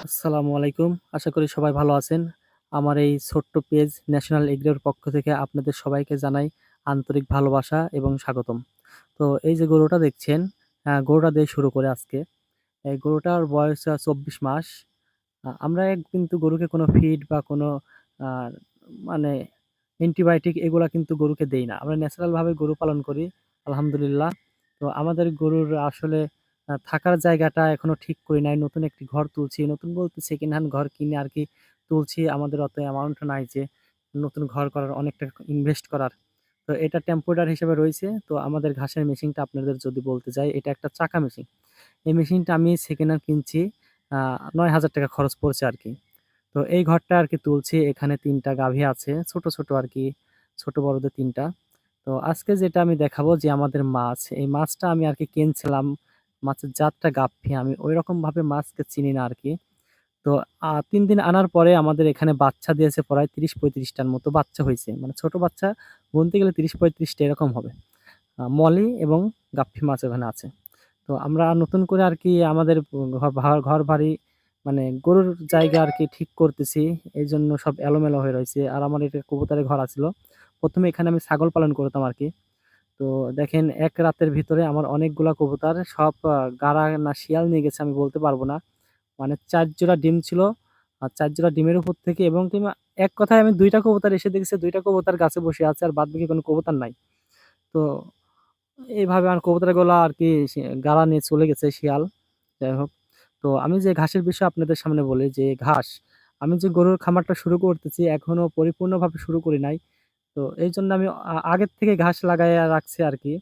আসসালামু আলাইকুম। আশা করি সবাই ভালো আছেন। আমার এই ছোট্ট পেজ ন্যাশনাল এগ্রির পক্ষ থেকে আপনাদের সবাইকে জানাই আন্তরিক ভালোবাসা এবং স্বাগতম। তো এই যে গরুটা দেখছেন, গরুটা দিয়ে শুরু করে আজকে। এই গরুটার বয়স ২৪ মাস। আমরা কিন্তু গরুকে কোনো ফিড বা কোনো আ মানে অ্যান্টিবায়োটিক এগুলা কিন্তু গরুকে দেই না। আমরা ন্যাচারাল ভাবে গরু পালন করি আলহামদুলিল্লাহ। তো আমাদের গরুর আসলে থাকার জায়গাটা এখনো ঠিক করি নাই। নতুন একটি ঘর তুলছি। নতুন বলতে সেকেন্ড হ্যান্ড ঘর কিনে আরকি তুলছি। আমাদের অত অ্যামাউন্ট নাই যে নতুন ঘর করার, অনেক টাকা ইনভেস্ট করার। তো এটা টেম্পোরারি হিসেবে রইছে। তো আমাদের ঘাসের মেশিনটা আপনাদের যদি বলতে যাই, এটা একটা চাকা মেশিন। এই মেশিনটা আমি সেকেন্ড হ্যান্ড কিনছি। আ ৳৯,০০০ খরচ পড়ছে আরকি। তো এই ঘরটা আরকি তুলছি। এখানে ৩ টা গাভী আছে। ছোট, ছোট আরকি। ছোট বড়দের ৩ টা। তো আজকে যেটা আমি দেখাবো যে আমাদের মাছ, এই মাছটা আমি আরকি কিনছিলাম। মাছের জাতটা গাপ্পি। আমি ঐরকমভাবে মাছকে চিনি না আরকি। তো ৩ দিন আনার পরে আমাদের এখানে বাচ্চা দিয়েছে প্রায় ৩০-৩৫ টার মতো বাচ্চা হইছে। মানে ছোট বাচ্চা গুনতে গেলে ৩০-৩৫ টা এরকম হবে। মলি এবং গাপ্পি মাছ ওখানে আছে। তো আমরা নতুন করে আরকি আমাদের ঘরবাড়ি মানে গরুর জায়গা আরকি ঠিক করতেছি। এইজন্য সব এলোমেলো হয়ে রয়েছে। আর আমার এটা কবুতরের ঘর আছিল। ১ম এ এখানে আমি ছাগল পালন করতাম আরকি। তো দেখেন এক রাতের ভিতরে আমার অনেকগুলা কবুতর সব গাড়া না শিয়াল নিয়ে গেছে আমি বলতে পারব না। মানে ৪ জোড়া ডিম ছিল। ৪ জোড়া ডিমের উপর থেকে এবং এক কথায় আমি ২ টা কবুতর এসে দেখছি ২ টা কবুতর গাছে বসে আছে আর বাদবাকি কোনো কবুতর নাই। তো এইভাবে আমার কবুতরগুলা আরকি গাড়া নিয়ে চলে গেছে শিয়াল। যাই হোক। তো আমি যে ঘাসের বিষয়ে আপনাদের সামনে বলি যে ঘাস, আমি যে গরুর খামারটা শুরু করতেছি এখনো পরিপূর্ণভাবে শুরু করি নাই। তো এইজন্য আমি আগের থেকে ঘাস লাগাইয়া রাখছি আরকি।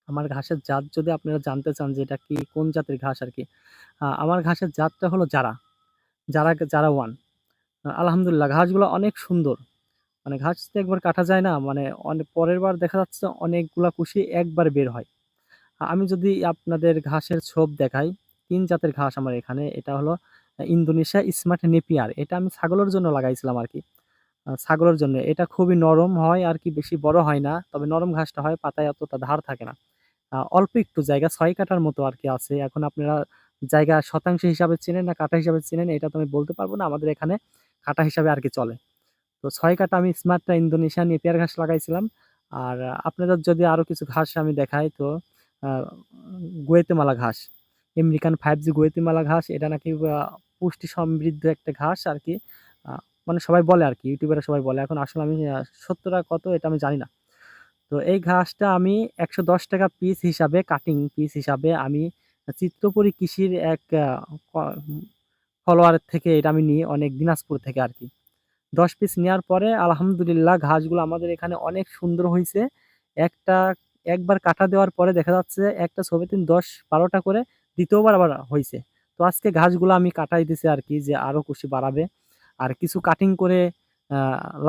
আমার ঘাসের জাত যদি আপনারা জানতে চান যে এটা কি কোন জাতের ঘাস আরকি। আমার ঘাসের জাতটা হলো জারা। জারা 1। আলহামদুলিল্লাহ ঘাসগুলো অনেক সুন্দর। মানে ঘাস তো একবার কাটা যায় না। মানে পরের বার দেখা যাচ্ছে অনেকগুলা কুশি একবারে বের হয়। আমি যদি আপনাদের ঘাসের ছোপ দেখাই, ৩ জাতের ঘাস আমার এখানে। এটা হলো ইন্দোনেশিয়া স্মার্ট নেপিয়ার। এটা আমি ছাগলের জন্য লাগাইছিলাম আরকি। ছাগলের জন্য। এটা খুবই নরম হয় আরকি, বেশি বড় হয় না। তবে নরম ঘাসটা হয়, পাতায় অতটা ধার থাকে না। অল্প একটু জায়গা ৬ কাঠার মতো আরকি আছে। এখন আপনারা জায়গা শতাংশ হিসাবে চেনেন না কাঠা হিসাবে চেনেন এটা তো আমি বলতে পারব না। আমাদের এখানে কাঠা হিসাবে আরকি চলে। তো ৬ কাঠা আমি স্মার্টটা ইন্দোনেশিয়ান নেপিয়ার ঘাস লাগাইছিলাম। আর আপনাদের যদি আরো কিছু ঘাস আমি দেখাই তো আ গুয়েতেমালা ঘাস। আমেরিকান 5G গুয়েতেমালা ঘাস এটা নাকি পুষ্টি সমৃদ্ধ একটা ঘাস আরকি। আ মানে সবাই বলে আরকি, ইউটিউবাররা সবাই বলে। এখন আসলে আমি সত্যটা কত এটা আমি জানি না। তো এই ঘাসটা আমি ৳১১০ পিস হিসাবে কাটিং পিস হিসাবে আমি চিত্রপুরী কৃষির এক ক ফলোয়ারের থেকে এটা আমি নিই অনেক দিনাজপুর থেকে আরকি। ১০ পিস নেয়ার পরে আলহামদুলিল্লাহ ঘাসগুলো আমাদের এখানে অনেক সুন্দর হইছে। একটা একবার কাটা দেওয়ার পরে দেখা যাচ্ছে একটা ছবিতে ১০-১২ টা করে ২য় বার আবার হইছে। তো আজকে ঘাসগুলো আমি কাটাই দিছি আরকি যে আরো কুশি বাড়াবে। আর কিছু কাটিং করে আ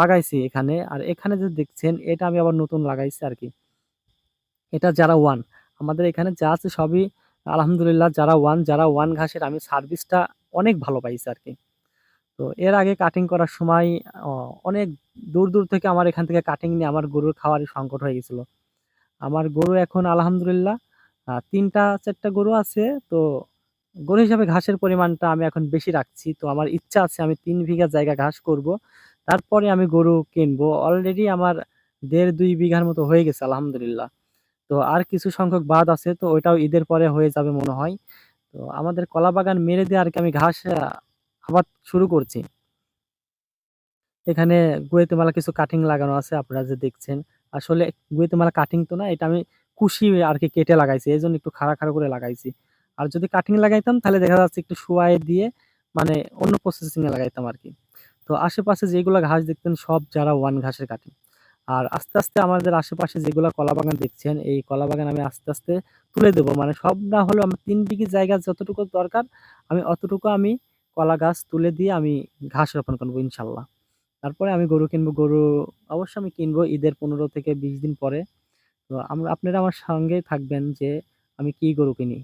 লাগাইছি এখানে। আর এখানে যে দেখছেন এটা আমি আবার নতুন লাগাইছি আরকি। এটা যারা 1 আমাদের এখানে যা আছে সবই আলহামদুলিল্লাহ যারা 1 ঘাসের আমি সার্ভিসটা অনেক ভালো পাইছি আরকি। তো এর আগে কাটিং করার সময় অ অনেক দূর, দূর থেকে আমার এখান থেকে কাটিং নিয়ে আমার গরুর খাওয়ারই সংকট হয়ে গেছিল। আমার গরু এখন আলহামদুলিল্লাহ ৩ টা ৪ টা গরু আছে। তো গরু হিসাবে ঘাসের পরিমাণটা আমি এখন বেশি রাখছি। তো আমার ইচ্ছা আছে আমি ৩ বিঘা জায়গা ঘাস করব। তারপরে আমি গরু কিনবো। অলরেডি আমার ১.৫-২ বিঘার মতো হয়ে গেছে আলহামদুলিল্লাহ। তো আর কিছু সংখ্যক বাদ আছে তো ওইটাও ঈদের পরে হয়ে যাবে মনে হয়। তো আমাদের কলা বাগান মেরে দিয়ে আরকি আমি ঘাস আবাদ শুরু করছি। এখানে গুয়েতেমালা কিছু কাটিং লাগানো আছে আপনারা যে দেখছেন। আসলে গুয়েতেমালা কাটিং তো না, এটা আমি কুশি আরকি কেটে লাগাইছি। এজন্য একটু খাড়া, খাড়া করে লাগাইছি। আর যদি কাটিং লাগাইতাম তাহলে দেখা যাচ্ছে একটু শুয়ায়ে দিয়ে মানে অন্য প্রসেসিং এ লাগাইতাম আরকি। তো আশেপাশে যেগুলা ঘাস দেখতেন সব যারা 1 ঘাসের কাটিং। আর আস্তে, আস্তে আমাদের আশেপাশে যেগুলা কলাবাগান দেখছেন, এই কলাবাগান আমি আস্তে, আস্তে তুলে দেব। মানে সব না হলেও আমার ৩ বিঘি জায়গা যতটুকু দরকার আমি অতটুকু আমি কলা গাছ তুলে দিয়ে আমি ঘাস রোপণ করব ইনশাল্লাহ। তারপরে আমি গরু কিনবো। গরু অবশ্যই আমি কিনবো ঈদের ১৫ থেকে ২০ দিন পরে। তো আপনারা আমার সঙ্গেই থাকবেন যে আমি কি গরু কিনি।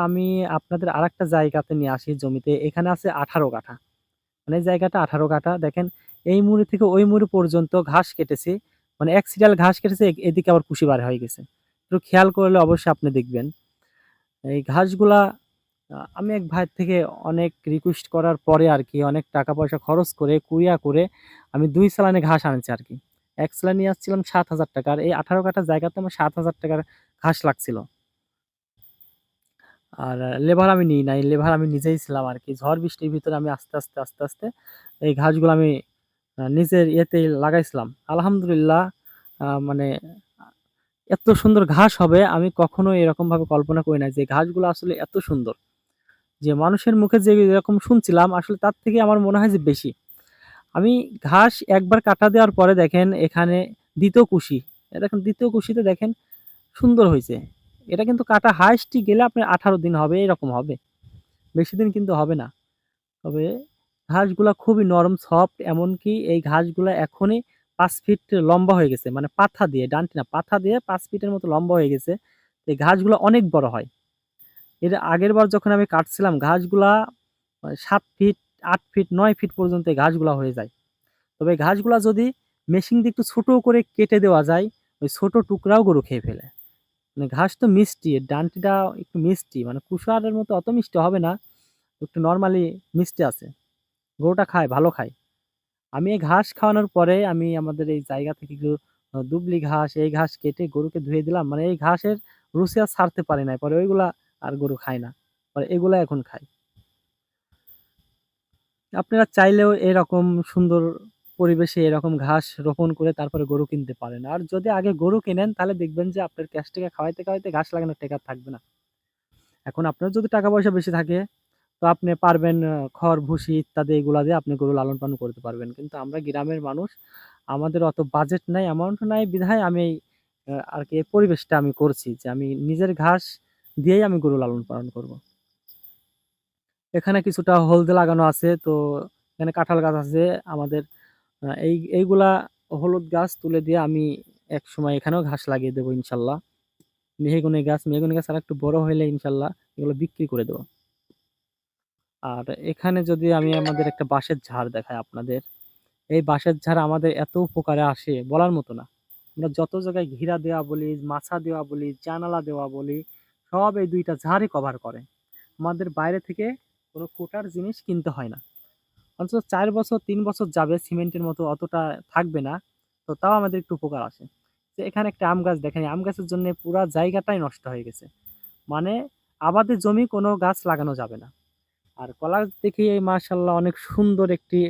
আমি আপনাদের আরেকটা জায়গাতে নিয়ে আসি জমিতে। এখানে আছে ১৮ কাঠা। মানে এই জায়গাটা ১৮ কাঠা। দেখেন এই মুড়ি থেকে ওই মুড়ি পর্যন্ত ঘাস কেটেছি। মানে এক সিরিয়াল ঘাস কেটেছে এদিকে আবার কুশি বার হয়ে গেছে। একটু খেয়াল করলে অবশ্যই আপনি দেখবেন। এই ঘাসগুলা আমি এক ভাইয়ের থেকে অনেক রিকোয়েস্ট করার পরে আরকি অনেক টাকা পয়সা খরচ করে কুরিয়া করে আমি ২ চালানে ঘাস আনছি আরকি। ১ চালান নিয়ে আসছিলাম ৳৭,০০০ আর এই ১৮ কাঠা জায়গাতে আমার ৳৭,০০০ ঘাস লাগছিল। আর লেবার আমি নিই নাই। লেবার আমি নিজেই ছিলাম আরকি। ঝড় বৃষ্টির ভিতরে আমি আস্তে, আস্তে এই ঘাসগুলো আমি নিজের ইয়েতেই লাগাইছিলাম। আলহামদুলিল্লাহ মানে এত সুন্দর ঘাস হবে আমি কখনোই এরকমভাবে কল্পনা করি নাই যে ঘাসগুলো আসলে এত সুন্দর। যে মানুষের মুখে যে এরকম শুনছিলাম আসলে তার থেকে আমার মনে হয় যে বেশি। আমি ঘাস একবার কাটা দেওয়ার পরে দেখেন এখানে ২য় কুশি। এ দেখেন ২য় কুশিতে দেখেন সুন্দর হইছে। এটা কিন্তু কাটা হাইয়েস্টই গেলে আপনার ১৮ দিন হবে, এরকম হবে। বেশিদিন কিন্তু হবে না। তবে ঘাসগুলা খুবই নরম, সফট এমনকি এই ঘাসগুলা এখনই ৫ ফিট লম্বা হয়ে গেছে। মানে পাথা দিয়ে, ডান্টি না, পাথা দিয়ে ৫ ফিটের মতো লম্বা হয়ে গেছে। এই ঘাসগুলা অনেক বড় হয়। এর আগেরবার যখন আমি কাটছিলাম ঘাসগুলা ৭ ফিট, ৮ ফিট, ৯ ফিট পর্যন্ত এই ঘাসগুলা হয়ে যায়। তবে এই ঘাসগুলা যদি মেশিন দিয়ে একটু ছোট করে কেটে দেওয়া যায়, ওই ছোট টুকরাও গরু খেয়ে ফেলে। মানে ঘাস তো মিষ্টি, এর ডান্টিটা একটু মিষ্টি। মানে কুশারের মতো অত মিষ্টি হবে না, একটু নরমালি মিষ্টি আছে। গরুটা খায়, ভালো খায়। আমি এই ঘাস খাওয়ানোর পরে আমি আমাদের এই জায়গা থেকে একটু দুবলি ঘাস, এই ঘাস কেটে গরুকে ধুয়ে দিলাম। মানে এই ঘাসের রুচি আর ছাড়তে পারি নাই। পরে ওইগুলা আর গরু খায় না। পরে এগুলা এখন খায়। আপনারা চাইলেও এরকম সুন্দর পরিবেশে এরকম ঘাস রোপণ করে তারপরে গরু কিনতে পারেন। আর যদি আগে গরু কিনেন তাহলে দেখবেন যে আপনার ক্যাশ টাকা খাওয়াইতে ঘাস লাগানোর টেকা আর থাকবে না। এখন আপনার যদি টাকা পয়সা বেশি থাকে তো আপনি পারবেন খড়, ভুসি ইত্যাদি এগুলা দিয়ে আপনি গরু লালন-পালন করতে পারবেন। কিন্তু আমরা গ্রামের মানুষ, আমাদের অত বাজেট নাই, অ্যামাউন্ট নাই বিধায় আমি এই আরকি এই পরিবেশটা আমি করছি যে আমি নিজের ঘাস দিয়েই আমি গরু লালন-পালন করব। এখানে কিছুটা হলদে লাগানো আছে। তো এখানে কাঁঠাল গাছ আছে আমাদের। এইগুলা হলুদ গাছ তুলে দিয়ে আমি একসময় এখানেও ঘাস লাগিয়ে দেবো ইনশাল্লাহ। মেহগনি গাছ আরেকটু বড় হইলে ইনশাল্লাহ এগুলো বিক্রি করে দেব। আর এখানে যদি আমি আমাদের একটা বাঁশের ঝাড় দেখাই আপনাদের। এই বাঁশের ঝাড় আমাদের এত উপকারে আসে বলার মতো না। আমরা যত জায়গায় ঘিরা দেওয়া বলি, মাচা দেওয়া বলি, জানালা দেওয়া বলি, সব এই ২ টা ঝাড়ই কভার করে। আমাদের বাইরে থেকে কোনো খুঁটার জিনিস কিনতে হয় না। অন্তত ৪ বছর ৩ বছর যাবে সিমেন্টের মতো অতটা থাকবে না। তো তাও আমাদের একটু উপকার আসে। যে এখানে একটা আম গাছ দেখেন, এই আম গাছের জন্য পুরা জায়গাটাই নষ্ট হয়ে গেছে। মানে আবাদের জমি কোনো গাছ লাগানো যাবে না। আর কলা দেখি মাশাআল্লাহ অনেক সুন্দর একটি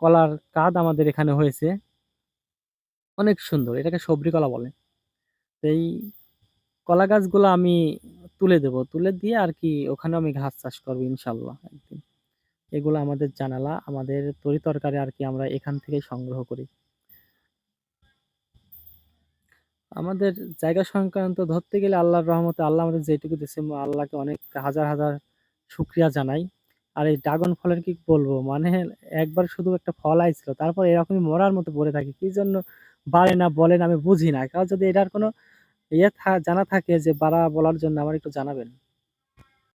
কলার কাঁদ আমাদের এখানে হয়েছে। অনেক সুন্দর। এটাকে সবরি কলা বলে। তো এই কলা গাছগুলো আমি তুলে দেব। তুলে দিয়ে আরকি ওখানেও আমি ঘাস চাষ করব ইনশাআল্লাহ একদিন। এগুলো আমাদের জানালা, আমাদের তরি-তরকারি আরকি আমরা এখান থেকেই সংগ্রহ করি। আমাদের জায়গা সংক্রান্ত ধরতে গেলে আল্লাহর রহমতে আল্লাহ আমাদের যেটুকু দিছে আল্লাহকে অনেক হাজার শুকরিয়া জানাই। আর এই ড্রাগন ফলের কি বলবো? মানে একবার শুধু একটা ফল আইছিল। তারপর এরকমই মরার মতো পড়ে থাকে। কি জন্য বাড়ে না বলেন আমি বুঝি না। কারো যদি এটার কোনো জানা থাকে যে বলার জন্য আমার একটু জানাবেন।